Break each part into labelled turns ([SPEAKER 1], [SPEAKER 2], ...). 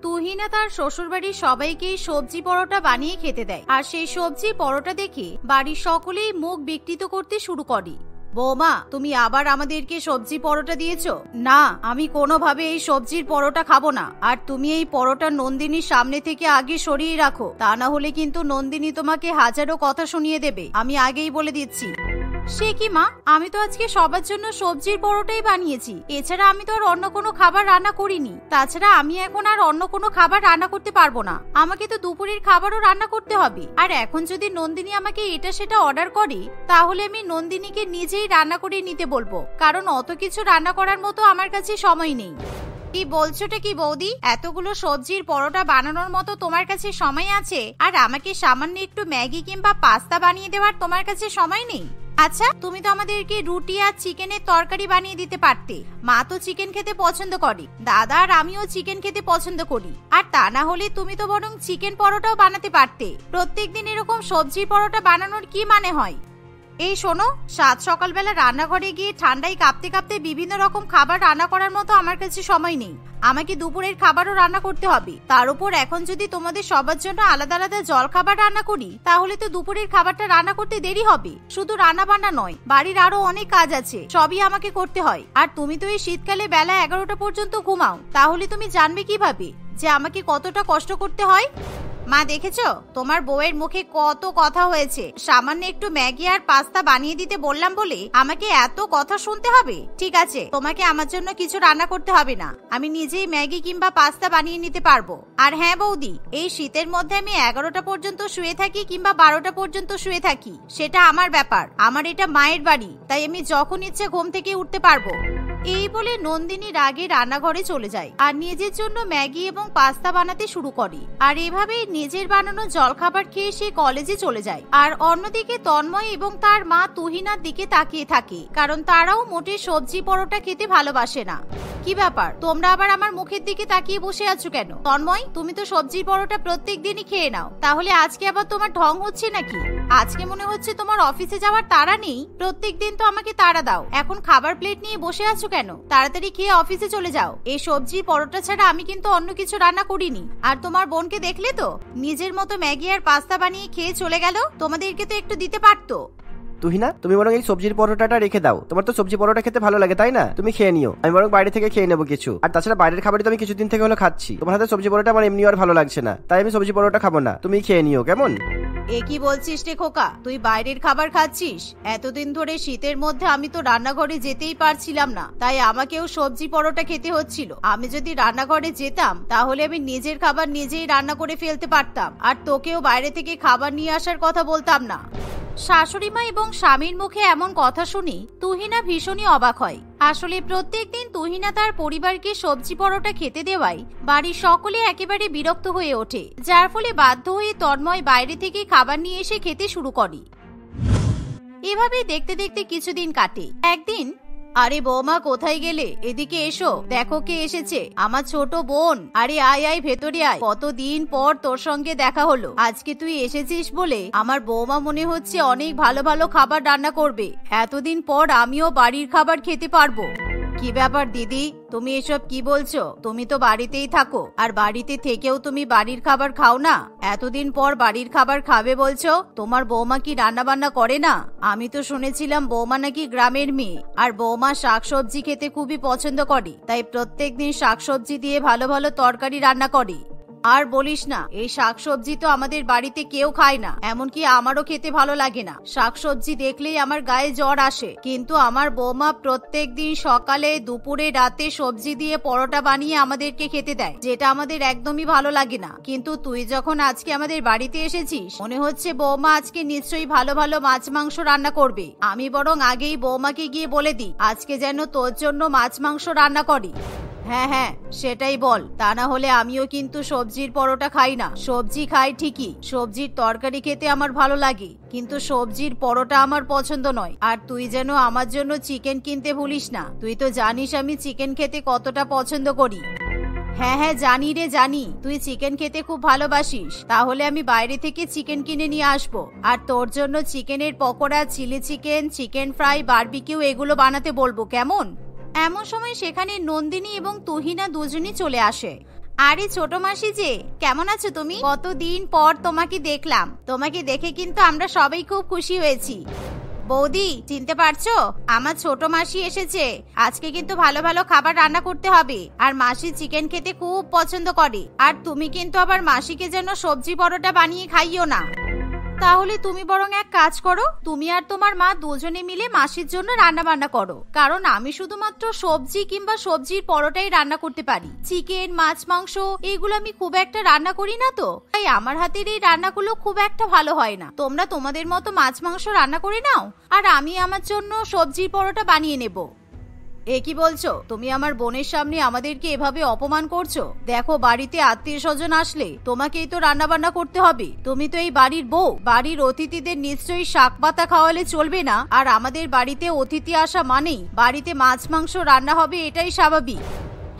[SPEAKER 1] তুহিনা তার শ্বশুরবাড়ির সবাইকে সবজি পরোটা বানিয়ে খেতে দেয়, আর সেই সবজি পরোটা দেখে বাড়ির সকলেই মুখ বিকৃত করতে শুরু করে। বৌমা, তুমি আবার আমাদেরকে সবজি পরোটা দিয়েছো? না, আমি কোনোভাবে এই সবজির পরোটা খাবো না। আর তুমি এই পরোটা নন্দিনীর সামনে থেকে আগে সরিয়ে রাখো, তা না হলে কিন্তু নন্দিনী তোমাকে হাজারো কথা শুনিয়ে দেবে, আমি আগেই বলে দিচ্ছি। সে কি মা, আমি তো আজকে সবার জন্য সবজির পরোটাই বানিয়েছি, এছাড়া আমি তো আর অন্য কোনো খাবার রান্না করিনি। তাছাড়া আমি এখন আর অন্য কোনো খাবার রান্না করতে পারবো না, আমাকে তো দুপুরের খাবারও রান্না করতে হবে। আর এখন যদি নন্দিনী আমাকে এটা সেটা অর্ডার করে, তাহলে আমি নন্দিনীকে নিজেই রান্না করে নিতে বলবো, কারণ অত কিছু রান্না করার মতো আমার কাছে সময় নেই। কি বলছোটা কি বৌদি, এতগুলো সবজির পরোটা বানানোর মতো তোমার কাছে সময় আছে, আর আমাকে সামান্য একটু ম্যাগি কিংবা পাস্তা বানিয়ে দেওয়ার তোমার কাছে সময় নেই? আচ্ছা, তুমি তো আমাদেরকে রুটি আর চিকেনের তরকারি বানিয়ে দিতে পারতে। মা তো চিকেন খেতে পছন্দ করে, দাদা আর আমিও চিকেন খেতে পছন্দ করি। আর তা না হলে তুমি তো বরং চিকেন পরোটাও বানাতে পারতে। প্রত্যেকদিন এরকম সবজির পরোটা বানানোর কি মানে হয়? এই শোনো, সাত সকালবেলা রান্নাঘরে গিয়ে ঠান্ডায় কাঁপতে কাঁপতে বিভিন্ন রকম খাবার রান্না করার মতো আমার কাছে সময় নেই। আমাকে দুপুরের খাবারও রান্না করতে হবে। তার উপর এখন যদি তোমাদের সবার জন্য আলাদা আলাদা জল খাবার রান্না করি, তাহলে তো দুপুরের খাবারটা রান্না করতে দেরি হবে। শুধু রান্না বান্না নয়, বাড়ির আরো অনেক কাজ আছে, সবই আমাকে করতে হয়। আর তুমি তো এই শীতকালে বেলা 11টা পর্যন্ত ঘুমাও, তাহলে তুমি জানবে কিভাবে যে আমাকে কতটা কষ্ট করতে হয়? মা, দেখেছো তোমার বউয়ের মুখে কত কথা হয়েছে, সামান্য একটু ম্যাগি আর পাস্তা বানিয়ে দিতে বললাম বলে আমাকে এত কথা শুনতে হবে? ঠিক আছে, তোমাকে আমার জন্য কিছু রান্না করতে হবে না, আমি নিজেই ম্যাগি কিংবা পাস্তা বানিয়ে নিতে পারবো। আর হ্যাঁ বৌদি, এই শীতের মধ্যে আমি 11টা পর্যন্ত শুয়ে থাকি কিংবা 12টা পর্যন্ত শুয়ে থাকি, সেটা আমার ব্যাপার। আমার এটা মায়ের বাড়ি, তাই আমি যখন ইচ্ছে ঘুম থেকে উঠতে পারবো। এই বলে নন্দিনী রাগে রান্নাঘরে চলে যায় আর নিজের জন্য ম্যাগি এবং পাস্তা বানাতে শুরু করে। আর এভাবে নিজের বানানো জলখাবার খেয়ে সে কলেজে চলে যায়। আর অন্যদিকে তন্ময় এবং তার মা তুহিনার দিকে তাকিয়ে থাকে, কারণ তারাও মোটে সবজি পরোটা খেতে ভালোবাসে না। কি ব্যাপার, তোমরা আবার আমার মুখের দিকে তাকিয়ে বসে আছো কেন? তন্ময়, তুমি তো সবজির পরোটা প্রত্যেক দিনই খেয়ে নাও, তাহলে আজকে আবার তোমার ঢং হচ্ছে নাকি? আজকে মনে হচ্ছে তোমার অফিসে যাওয়ার তাড়া নেই। প্রত্যেক দিন তো আমাকে তাড়া দাও, এখন খাবার প্লেট নিয়ে বসে আছো কেন? তাড়াতাড়ি খেয়ে অফিসে চলে যাও। এই সবজি পরোটা ছাড়া আমি কিন্তু অন্য কিছু রান্না করিনি। আর তোমার বোনকে দেখলে তো, নিজের মতো ম্যাগি আর পাস্তা বানিয়ে খেয়ে চলে গেল, তোমাদেরকে তো একটু দিতে পারতো।
[SPEAKER 2] তুহিনা, তুমি বরং এই সবজির পরোটাটা রেখে দাও, তোমার তো সবজি পরোটা খেতে ভালো লাগে তাই না? তুমি খেয়ে নিও, আমি বরং বাইরে থেকে খেয়ে নেবো কিছু। আর তাছাড়া বাইরের খাবারই তো আমি কিছুদিন থেকে হলো খাচ্ছি, তোমার হাতে সবজি পরোটা আমার এমনি আর ভালো লাগছে না, তাই আমি সবজি পরোটা খাবো না, তুমি খেয়ে নিও, কেমন?
[SPEAKER 1] এ কি বলছিস রে খোকা, তুই বাইরের খাবার খাচ্ছিস? এতদিন ধরে শীতের মধ্যে আমি তো রান্নাঘরে যেতেই পারছিলাম না, তাই আমাকেও সবজি পরোটা খেতে হচ্ছিল। আমি যদি রান্নাঘরে যেতাম, তাহলে আমি নিজের খাবার নিজেই রান্না করে ফেলতে পারতাম, আর তোকেও বাইরে থেকে খাবার নিয়ে আসার কথা বলতাম না। শাশুড়ি মা এবং স্বামীর মুখে এমন কথা শুনি তুহিনা ভীষণই অবাক হয়। আসলে প্রত্যেকদিন তুহিনা তার পরিবারকে সবজি পরোটা খেতে দেওয়ায় বাড়ির সকলে একেবারে বিরক্ত হয়ে ওঠে, যার ফলে বাধ্য হয়ে তন্ময় বাইরে থেকে খাবার নিয়ে এসে খেতে শুরু করে। এভাবে দেখতে দেখতে কিছুদিন কাটে। একদিন, আরে বৌমা, কোথায় গেলে? এদিকে এসো, দেখো কে এসেছে, আমার ছোট বোন। আরে আয় আয়, ভেতরে আয়, কতদিন পর তোর সঙ্গে দেখা হলো। আজকে তুই এসেছিস বলে আমার বৌমা মনে হচ্ছে অনেক ভালো ভালো খাবার রান্না করবে। এতদিন পর আমিও বাড়ির খাবার খেতে পারবো। কি ব্যাপার দিদি, তুমি এসব কি বলছো? তুমি তো বাড়িতেই থাকো, আর বাড়িতে থেকেও তুমি বাড়ির খাবার খাও না, এতদিন পর বাড়ির খাবার খাবে বলছো? তোমার বৌমা কি রান্না বান্না করে না? আমি তো শুনেছিলাম বৌমা নাকি গ্রামের মেয়ে, আর বৌমা শাকসবজি খেতে খুবই পছন্দ করে, তাই প্রত্যেকদিন শাকসবজি দিয়ে ভালো ভালো তরকারি রান্না করে। আর বলিস না, এই শাকসবজি তো আমাদের বাড়িতে কেউ খায় না, এমনকি আমারও খেতে ভালো লাগে না। শাকসবজি দেখলেই আমার গায়ে জ্বর আসে। কিন্তু আমার বৌমা প্রত্যেক দিন সকালে, দুপুরে, রাতে সবজি দিয়ে পরোটা বানিয়ে আমাদেরকে খেতে দেয়, যেটা আমাদের একদমই ভালো লাগে না। কিন্তু তুই যখন আজকে আমাদের বাড়িতে এসেছিস, মনে হচ্ছে বৌমা আজকে নিশ্চয়ই ভালো ভালো মাছ মাংস রান্না করবে। আমি বরং আগেই বৌমাকে গিয়ে বলে দিই আজকে যেন তোর জন্য মাছ মাংস রান্না করি। হ্যাঁ হ্যাঁ, সেটাই বল, তা না হলে আমিও কিন্তু সবজির পরোটা খাই না। সবজি খাই ঠিকই, সবজির তরকারি খেতে আমার ভালো লাগে, কিন্তু সবজির পরোটা আমার পছন্দ নয়। আর তুই যেন আমার জন্য চিকেন কিনতে ভুলিস না, তুই তো জানিস আমি চিকেন খেতে কতটা পছন্দ করি। হ্যাঁ হ্যাঁ, জানি রে জানি, তুই চিকেন খেতে খুব ভালোবাসিস। তাহলে আমি বাইরে থেকে চিকেন কিনে নিয়ে আসবো, আর তোর জন্য চিকেনের pakora, chilli chicken, chicken fry, barbecue এগুলো বানাতে বলবো, কেমন? এমন সময় সেখানে নন্দিনী এবং তুহিনা দুজনই চলে আসে। আরে ছোট মাসি যে, কেমন আছো তুমি? কতদিন পর তোমাকে দেখলাম। তোমাকে দেখে কিন্তু আমরা সবাই খুব খুশি হয়েছি। বৌদি, চিনতে পারছো? আমার ছোট মাসি এসেছে। আজকে কিন্তু ভালো ভালো খাবার রান্না করতে হবে। আর মাসি চিকেন খেতে খুব পছন্দ করে। আর তুমি কিন্তু আবার মাসিকে যেন সবজি পরোটা বানিয়ে খাইও না। তাহলে তুমি বরং এক কাজ করো, তুমি আর তোমার মা দুজনে মিলে মাসির জন্য রান্না বান্না করো। কারণ আমি শুধুমাত্র সবজি কিংবা সবজির পরোটাই রান্না করতে পারি। চিকেন, মাছ, মাংস এগুলো আমি খুব একটা রান্না করি না, তো তাই আমার হাতের এই রান্নাগুলো খুব একটা ভালো হয় না। তোমরা তোমাদের মতো মাছ মাংস রান্না করে নাও, আর আমি আমার জন্য সবজির পরোটা বানিয়ে নেব। এ কি বলছো? তুমি আমার বোনের সামনে আমাদেরকে এভাবে অপমান করছো? দেখো, বাড়িতে আত্মীয় স্বজন আসলে তোমাকেই তো রান্না বান্না করতে হবে। তুমি তো এই বাড়ির বউ। বাড়ির অতিথিদের নিশ্চয়ই শাক পাতা খাওয়ালে চলবে না। আর আমাদের বাড়িতে অতিথি আসা মানেই বাড়িতে মাছ মাংস রান্না হবে, এটাই স্বাভাবিক।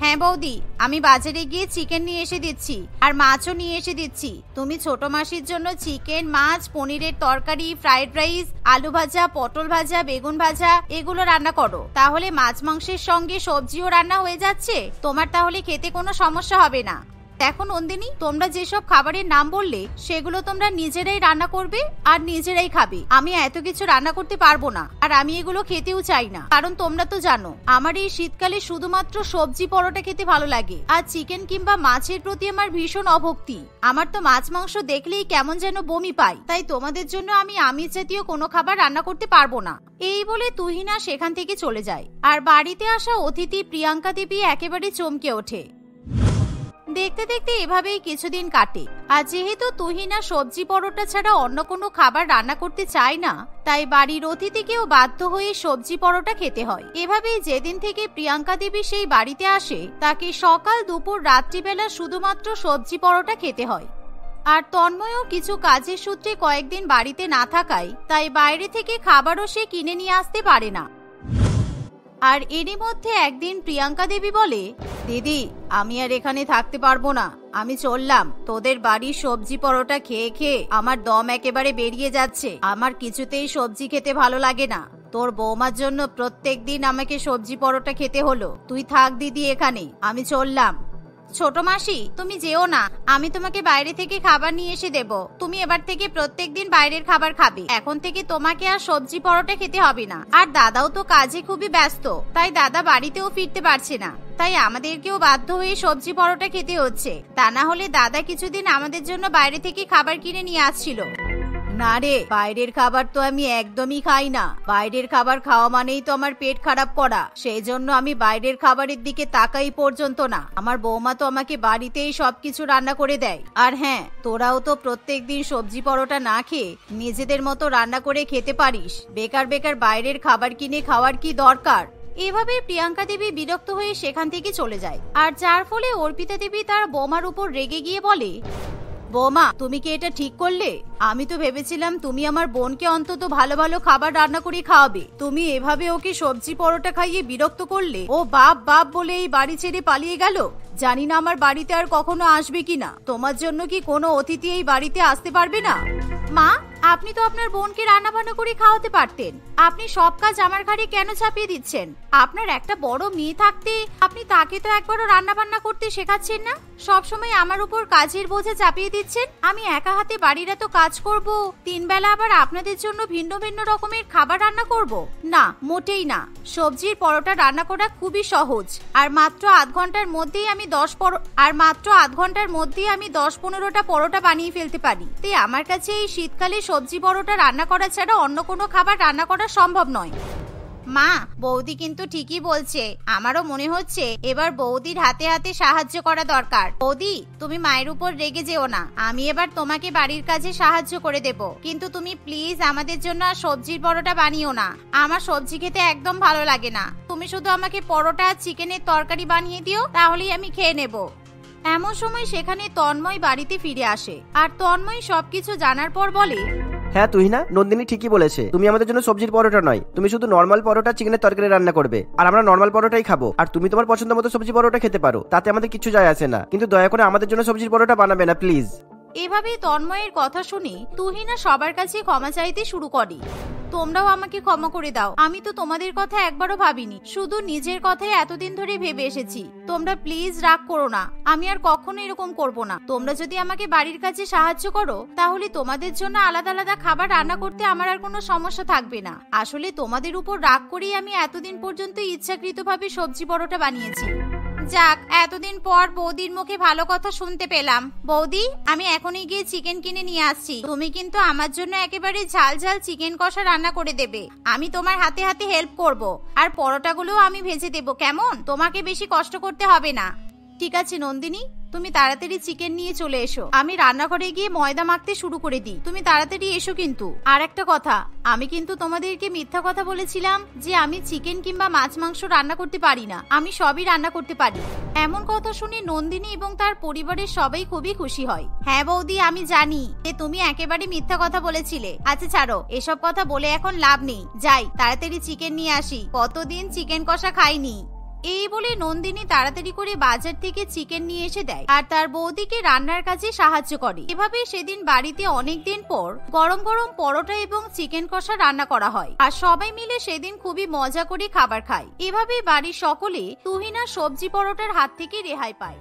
[SPEAKER 1] হ্যাঁ বৌদি, আমি বাজারে গিয়ে চিকেন নিয়ে এসে দিচ্ছি, আর মাছও নিয়ে এসে দিচ্ছি। তুমি ছোট মাসির জন্য চিকেন, মাছ, পনিরের তরকারি, ফ্রাইড রাইস, আলু ভাজা, পটল ভাজা, বেগুন ভাজা এগুলো রান্না করো। তাহলে মাছ মাংসের সঙ্গে সবজিও রান্না হয়ে যাচ্ছে। তোমার তাহলে খেতে কোনো সমস্যা হবে না। দেখো নন্দিনী, তোমরা যেসব খাবারের নাম বললে সেগুলো তোমরা নিজেরাই রান্না করবে আর নিজেরাই খাবে। আমি এত কিছু রান্না করতে পারবো না, আর আমি এগুলো খেতেও চাই না। কারণ তোমরা তো জানো আমার এই শীতকালে শুধুমাত্র সবজি পরোটা খেতে ভালো লাগে। আর চিকেন কিংবা মাছের প্রতি আমার ভীষণ অভক্তি। আমার তো মাছ মাংস দেখলেই কেমন যেন বমি পাই। তাই তোমাদের জন্য আমি আমিষ জাতীয় কোনো খাবার রান্না করতে পারবো না। এই বলে তুহিনা সেখান থেকে চলে যায়। আর বাড়িতে আসা অতিথি প্রিয়াঙ্কা দেবী একেবারে চমকে ওঠে। দেখতে দেখতে এভাবেই কিছুদিন কাটে। আর যেহেতু তুহিনা সবজি পরোটা ছাড়া অন্য কোনো খাবার রান্না করতে চায় না, তাই বাড়ির অতিথিকেও বাধ্য হয়ে সবজি পরোটা খেতে হয়। এভাবেই যেদিন থেকে প্রিয়াঙ্কা দেবী সেই বাড়িতে আসে, তাকে সকাল, দুপুর, রাত্রিবেলা শুধুমাত্র সবজি পরোটা খেতে হয়। আর তন্ময়ও কিছু কাজের সূত্রে কয়েকদিন বাড়িতে না থাকায় তাই বাইরে থেকে খাবারও সে কিনে নিয়ে আসতে পারে না। আর এরই মধ্যে একদিন প্রিয়াঙ্কা দেবী বলে, দিদি, আমি আর এখানে থাকতে পারবো না। আমি চললাম। তোদের বাড়ির সবজি পরোটা খেয়ে খেয়ে আমার দম একেবারে বেরিয়ে যাচ্ছে। আমার কিছুতেই সবজি খেতে ভালো লাগে না। তোর বৌমার জন্য প্রত্যেক দিন আমাকে সবজি পরোটা খেতে হলো। তুই থাক দিদি এখানে, আমি চললাম। ছোট মাসি, তুমি যেও না। আমি তোমাকে বাইরে থেকে খাবার নিয়ে এসে দেব। তুমি এবার থেকে প্রত্যেকদিন বাইরের খাবার খাবে। এখন থেকে তোমাকে আর সবজি পরোটা খেতে হবে না। আর দাদাও তো কাজে খুবই ব্যস্ত, তাই দাদা বাড়িতেও ফিরতে পারছে না। তাই আমাদেরকেও বাধ্য হয়ে সবজি পরোটা খেতে হচ্ছে। তা না হলে দাদা কিছুদিন আমাদের জন্য বাইরে থেকে খাবার কিনে নিয়ে আসছিল। না রে, বাইরের খাবার তো আমি একদমই খাই না। বাইরের খাবার খাওয়া মানেই তো আমার পেট খারাপ করা। সেই জন্য আমি বাইরের খাবারের দিকে তাকাই পর্যন্ত না। আমার বৌমা তো আমাকে বাড়িতেই সবকিছু রান্না করে দেয়। আর হ্যাঁ, তোরাও তো প্রত্যেকদিন সবজি পরোটা না খেয়ে নিজেদের মতো রান্না করে খেতে পারিস। বেকার বেকার বাইরের খাবার কিনে খাওয়ার কি দরকার? এভাবে প্রিয়াঙ্কা দেবী বিরক্ত হয়ে সেখান থেকে চলে যায়। আর যার ফলে অর্পিতা দেবী তার বৌমার উপর রেগে গিয়ে বলে, বৌমা, তুমি কি এটা ঠিক করলে? আমি তো ভেবেছিলাম তুমি আমার বোনকে অন্তত ভালো ভালো খাবার রান্না করে খাওয়াবে। তুমি এভাবে ওকে সবজি পরোটা খাইয়ে বিরক্ত করলে। ও বাপ বাপ বলে এই বাড়ি ছেড়ে পালিয়ে গেল। জানি না আমার বাড়িতে আর কখনো আসবে কিনা। তোমার জন্য কি কোনো অতিথি এই বাড়িতে আসতে পারবে না? মা, আপনি তো আপনার বোনকে রান্না বান্না করে খাওয়াতে পারতেন। আপনি সব কাজ আমার ঘাড়ে কেন চাপিয়ে দিচ্ছেন? আপনার একটা বড় মেয়ে থাকতে আপনি তাকে তো একবারও রান্না বান্না করতে শেখাচ্ছেন না। সব সময় আমার উপর কাজের বোঝা চাপিয়ে দিচ্ছেন। আমি একা হাতে বাড়ির এত কাজ করব, 3 বেলা আবার আপনাদের জন্য ভিন্ন ভিন্ন রকমের খাবার রান্না করব? না, মোটেই না। সবজির পরোটা রান্না করা খুবই সহজ। আর মাত্র আধ ঘন্টার মধ্যেই আমি 10-15টা পরোটা বানিয়ে ফেলতে পারি। তাই আমার কাছে এই শীতকালে সবজি পরোটা রান্না করা ছাড়া অন্য কোনো খাবার রান্না করা সম্ভব নয়। মা, বৌদি কিন্তু ঠিকই বলছে। আমারও মনে হচ্ছে এবার বৌদির হাতে হাতে সাহায্য করা দরকার। বৌদি, তুমি মায়ের উপর রেগে যেও না। আমি এবার তোমাকে বাড়ির কাজে সাহায্য করে দেব। কিন্তু তুমি প্লিজ আমাদের জন্য আর সবজির পরোটা বানিও না। আমার সবজি খেতে একদম ভালো লাগে না। তুমি শুধু আমাকে পরোটা আর চিকেনের তরকারি বানিয়ে দিও, তাহলেই আমি খেয়ে নেব। এমন সময় সেখানে তন্ময় বাড়িতে ফিরে আসে। আর তন্ময় সবকিছু জানার পর বলে,
[SPEAKER 2] হ্যাঁ তুহিনা, নন্দিনী ঠিকই বলেছে। তুমি আমাদের জন্য সবজির পরোটা নয়, তুমি শুধু নর্মাল পরোটা চিকেনের তরকারি রান্না করবে। আর আমরা নর্মাল পরোটাই খাবো। আর তুমি তোমার পছন্দ মতো সবজি পরোটা খেতে পারো, তাতে আমাদের কিছু যায় আসে না। কিন্তু দয়া করে আমাদের জন্য সবজির পরোটা বানাবে না প্লিজ।
[SPEAKER 1] এভাবে তন্ময়ের কথা শুনে তুহিনা সবার কাছে ক্ষমা চাইতে শুরু করে। তোমরাও আমাকে ক্ষমা করে দাও। আমি তো তোমাদের কথা একবারও ভাবিনি, শুধু নিজের কথাই এতদিন ধরে ভেবে এসেছি। তোমরা প্লিজ রাগ করো না, আমি আর কখনো এরকম করব না। তোমরা যদি আমাকে বাড়ির কাজে সাহায্য করো তাহলে তোমাদের জন্য আলাদা আলাদা খাবার রান্না করতে আমার আর কোনো সমস্যা থাকবে না। আসলে তোমাদের উপর রাগ করেই আমি এতদিন পর্যন্ত ইচ্ছাকৃতভাবে সবজি পরোটা বানিয়েছি। যাক, এতদিন পর বৌদির মুখে ভালো কথা শুনতে পেলাম। বৌদি, আমি এখনই গিয়ে চিকেন কিনে নিয়ে আসছি। তুমি কিন্তু আমার জন্য একেবারে ঝাল ঝাল চিকেন কষা রান্না করে দেবে। আমি তোমার হাতে হাতে হেল্প করব, আর পরোটাগুলোও আমি ভেজে দেব, কেমন? তোমাকে বেশি কষ্ট করতে হবে না। ঠিক আছে নন্দিনী, তুমি তাড়াতাড়ি চিকেন নিয়ে চলে এসো। আমি রান্নাঘরে গিয়ে ময়দা মাখতে শুরু করে দিই, তুমি তাড়াতাড়ি এসো। কিন্তু আর একটা কথা, আমি কিন্তু তোমাদেরকে মিথ্যা কথা বলেছিলাম যে আমি চিকেন কিংবা মাছ মাংস রান্না করতে পারি না। আমি সবই রান্না করতে পারি। এমন কথা শুনে নন্দিনী এবং তার পরিবারের সবাই খুবই খুশি হয়। হ্যাঁ বৌদি, আমি জানি যে তুমি একেবারে মিথ্যা কথা বলেছিলে। আচ্ছা ছাড়ো, এসব কথা বলে এখন লাভ নেই। যাই, তাড়াতাড়ি চিকেন নিয়ে আসি, কতদিন চিকেন কষা খাইনি। এই বলে নন্দিনী তাড়াতাড়ি করে বাজার থেকে চিকেন নিয়ে এসে দেয় আর তার বৌদিকে রান্নার কাজে সাহায্য করে। এভাবে সেদিন বাড়িতে অনেকদিন পর গরম গরম পরোটা এবং চিকেন কষা রান্না করা হয় আর সবাই মিলে সেদিন খুবই মজা করে খাবার খায়। এভাবে বাড়ির সকলে তুহিনা সবজি পরোটার হাত থেকে রেহাই পায়।